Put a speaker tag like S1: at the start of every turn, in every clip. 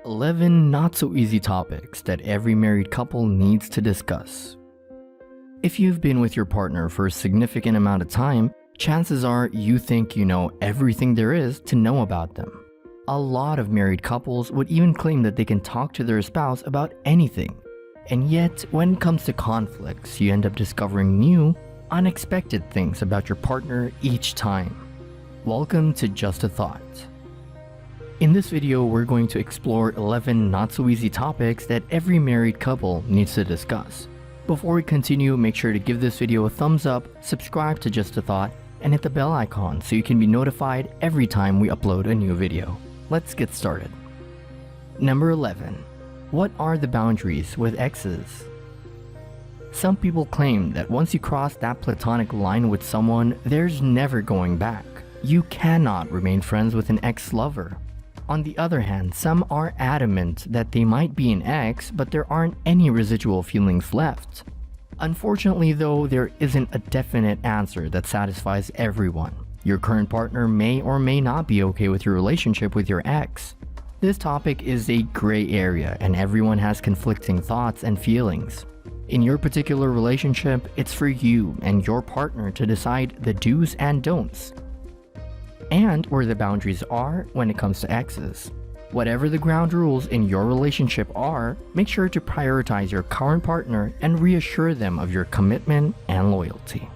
S1: 11 not so easy topics that every married couple needs to discuss. If you've been with your partner for a significant amount of time, chances are you think you know everything there is to know about them. A lot of married couples would even claim that they can talk to their spouse about anything. And yet, when it comes to conflicts, you end up discovering new, unexpected things about your partner each time. Welcome to Just a Thought. In this video, we're going to explore 11 not so easy topics that every married couple needs to discuss. Before we continue, make sure to give this video a thumbs up, subscribe to Just a Thought, and hit the bell icon so you can be notified every time we upload a new video. Let's get started. Number 11. What are the boundaries with exes? Some people claim that once you cross that platonic line with someone, there's never going back. You cannot remain friends with an ex-lover. On the other hand, some are adamant that they might be an ex, but there aren't any residual feelings left. Unfortunately though, there isn't a definite answer that satisfies everyone. Your current partner may or may not be okay with your relationship with your ex. This topic is a gray area and everyone has conflicting thoughts and feelings. In your particular relationship, it's for you and your partner to decide the do's and don'ts, and where the boundaries are when it comes to exes. Whatever the ground rules in your relationship are, make sure to prioritize your current partner and reassure them of your commitment and loyalty.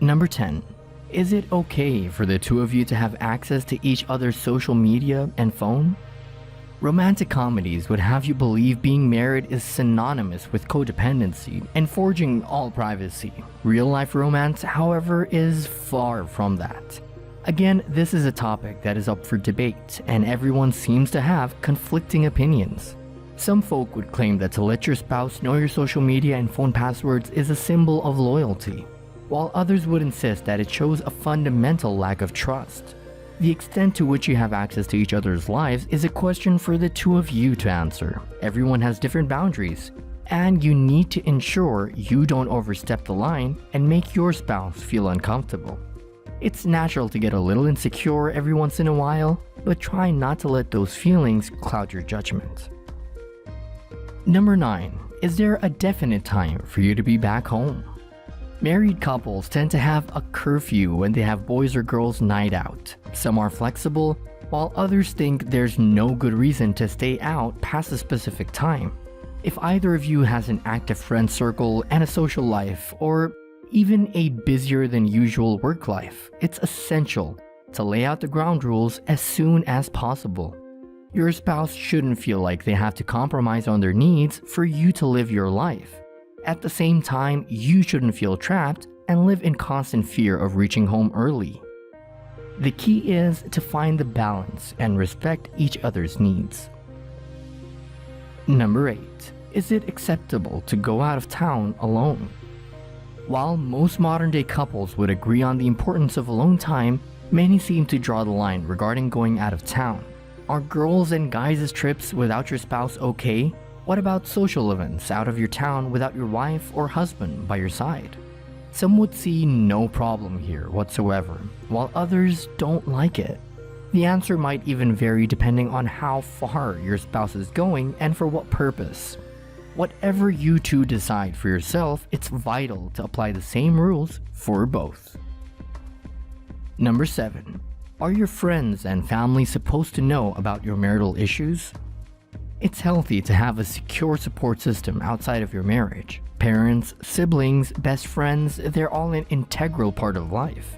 S1: Number 10. Is it okay for the two of you to have access to each other's social media and phone? Romantic comedies would have you believe being married is synonymous with codependency and forging all privacy. Real-life romance, however, is far from that. Again, this is a topic that is up for debate, and everyone seems to have conflicting opinions. Some folk would claim that to let your spouse know your social media and phone passwords is a symbol of loyalty, while others would insist that it shows a fundamental lack of trust. The extent to which you have access to each other's lives is a question for the two of you to answer. Everyone has different boundaries, and you need to ensure you don't overstep the line and make your spouse feel uncomfortable. It's natural to get a little insecure every once in a while, but try not to let those feelings cloud your judgment. Number 9. Is there a definite time for you to be back home? Married couples tend to have a curfew when they have boys or girls night out. Some are flexible, while others think there's no good reason to stay out past a specific time. If either of you has an active friend circle and a social life, or even a busier than usual work life, it's essential to lay out the ground rules as soon as possible. Your spouse shouldn't feel like they have to compromise on their needs for you to live your life. At the same time, you shouldn't feel trapped and live in constant fear of reaching home early. The key is to find the balance and respect each other's needs. Number 8. Is it acceptable to go out of town alone? While most modern-day couples would agree on the importance of alone time, many seem to draw the line regarding going out of town. Are girls' and guys' trips without your spouse okay? What about social events out of your town without your wife or husband by your side? Some would see no problem here whatsoever, while others don't like it. The answer might even vary depending on how far your spouse is going and for what purpose. Whatever you two decide for yourself, it's vital to apply the same rules for both. Number 7. Are your friends and family supposed to know about your marital issues? It's healthy to have a secure support system outside of your marriage. Parents, siblings, best friends, they're all an integral part of life.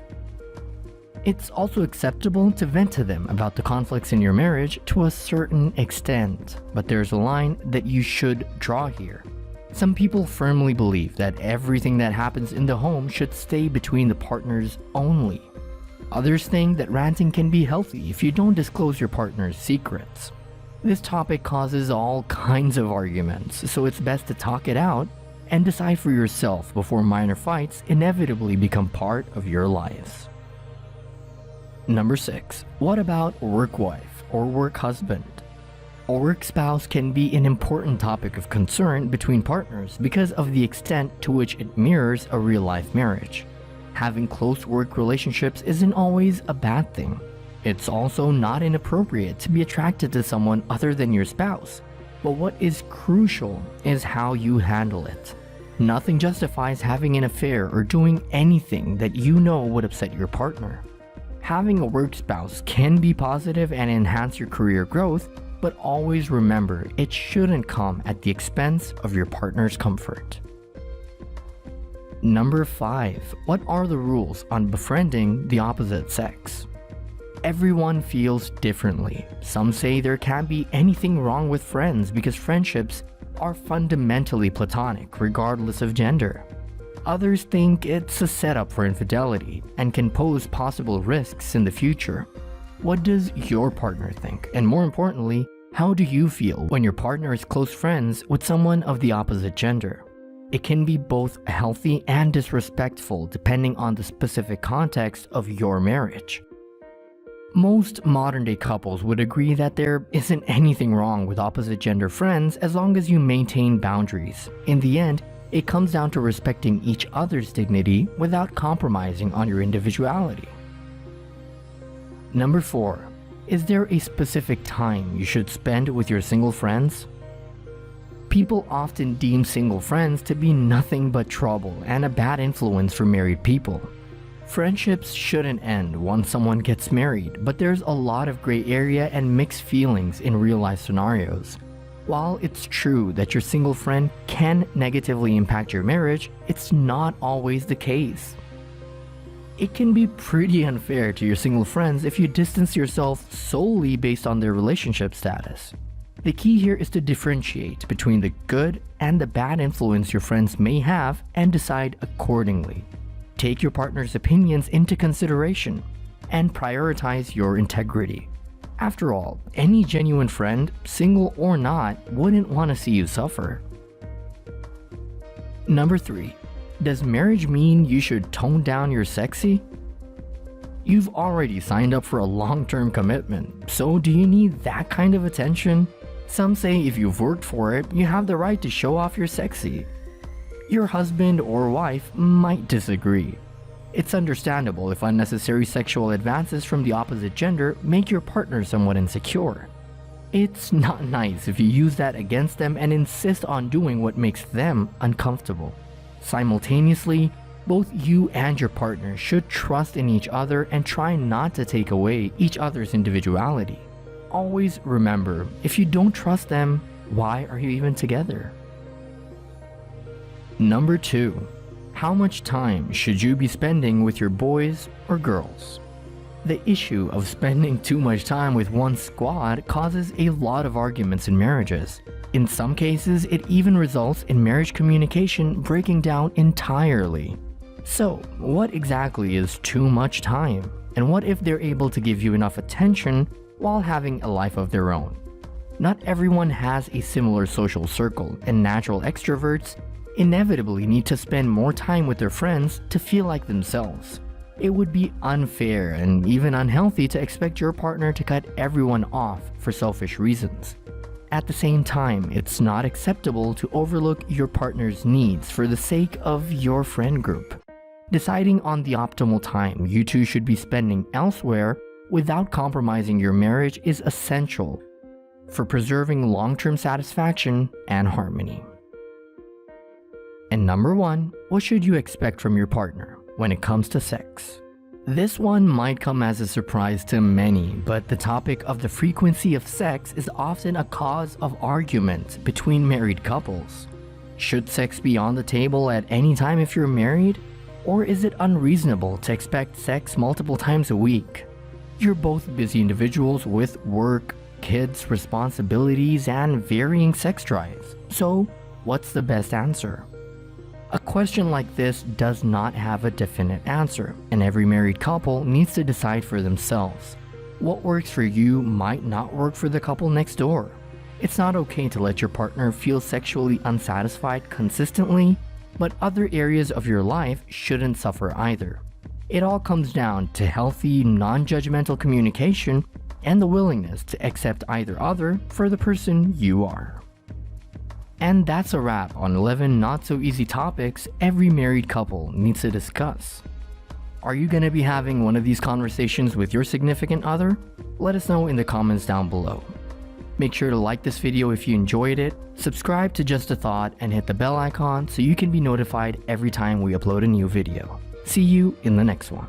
S1: It's also acceptable to vent to them about the conflicts in your marriage to a certain extent, but there's a line that you should draw here. Some people firmly believe that everything that happens in the home should stay between the partners only. Others think that ranting can be healthy if you don't disclose your partner's secrets. This topic causes all kinds of arguments, so it's best to talk it out and decide for yourself before minor fights inevitably become part of your lives. Number 6. What about work wife or work husband? A work spouse can be an important topic of concern between partners because of the extent to which it mirrors a real-life marriage. Having close work relationships isn't always a bad thing. It's also not inappropriate to be attracted to someone other than your spouse, but what is crucial is how you handle it. Nothing justifies having an affair or doing anything that you know would upset your partner. Having a work spouse can be positive and enhance your career growth, but always remember it shouldn't come at the expense of your partner's comfort. Number 5. What are the rules on befriending the opposite sex? Everyone feels differently. Some say there can't be anything wrong with friends because friendships are fundamentally platonic regardless of gender. Others think it's a setup for infidelity and can pose possible risks in the future. What does your partner think? And more importantly, how do you feel when your partner is close friends with someone of the opposite gender? It can be both healthy and disrespectful depending on the specific context of your marriage. Most modern-day couples would agree that there isn't anything wrong with opposite gender friends as long as you maintain boundaries. In the end, it comes down to respecting each other's dignity without compromising on your individuality. Number 4. Is there a specific time you should spend with your single friends? People often deem single friends to be nothing but trouble and a bad influence for married people. Friendships shouldn't end once someone gets married, but there's a lot of gray area and mixed feelings in real-life scenarios. While it's true that your single friend can negatively impact your marriage, it's not always the case. It can be pretty unfair to your single friends if you distance yourself solely based on their relationship status. The key here is to differentiate between the good and the bad influence your friends may have and decide accordingly. Take your partner's opinions into consideration and prioritize your integrity. After all, any genuine friend, single or not, wouldn't want to see you suffer. Number 3. Does marriage mean you should tone down your sexy? You've already signed up for a long-term commitment, so do you need that kind of attention? Some say if you've worked for it, you have the right to show off your sexy. Your husband or wife might disagree. It's understandable if unnecessary sexual advances from the opposite gender make your partner somewhat insecure. It's not nice if you use that against them and insist on doing what makes them uncomfortable. Simultaneously, both you and your partner should trust in each other and try not to take away each other's individuality. Always remember, if you don't trust them, why are you even together? Number 2. How much time should you be spending with your boys or girls? The issue of spending too much time with one squad causes a lot of arguments in marriages. In some cases, it even results in marriage communication breaking down entirely. So, what exactly is too much time? And what if they're able to give you enough attention while having a life of their own? Not everyone has a similar social circle, and natural extroverts inevitably need to spend more time with their friends to feel like themselves. It would be unfair and even unhealthy to expect your partner to cut everyone off for selfish reasons. At the same time, it's not acceptable to overlook your partner's needs for the sake of your friend group. Deciding on the optimal time you two should be spending elsewhere without compromising your marriage is essential for preserving long-term satisfaction and harmony. And number 1, what should you expect from your partner when it comes to sex? This one might come as a surprise to many, but the topic of the frequency of sex is often a cause of argument between married couples. Should sex be on the table at any time if you're married? Or is it unreasonable to expect sex multiple times a week? You're both busy individuals with work, kids, responsibilities, and varying sex drives. So, what's the best answer? A question like this does not have a definite answer, and every married couple needs to decide for themselves. What works for you might not work for the couple next door. It's not okay to let your partner feel sexually unsatisfied consistently, but other areas of your life shouldn't suffer either. It all comes down to healthy, non-judgmental communication and the willingness to accept either other for the person you are. And that's a wrap on 11 not-so-easy topics every married couple needs to discuss. Are you going to be having one of these conversations with your significant other? Let us know in the comments down below. Make sure to like this video if you enjoyed it, subscribe to Just a Thought, and hit the bell icon so you can be notified every time we upload a new video. See you in the next one.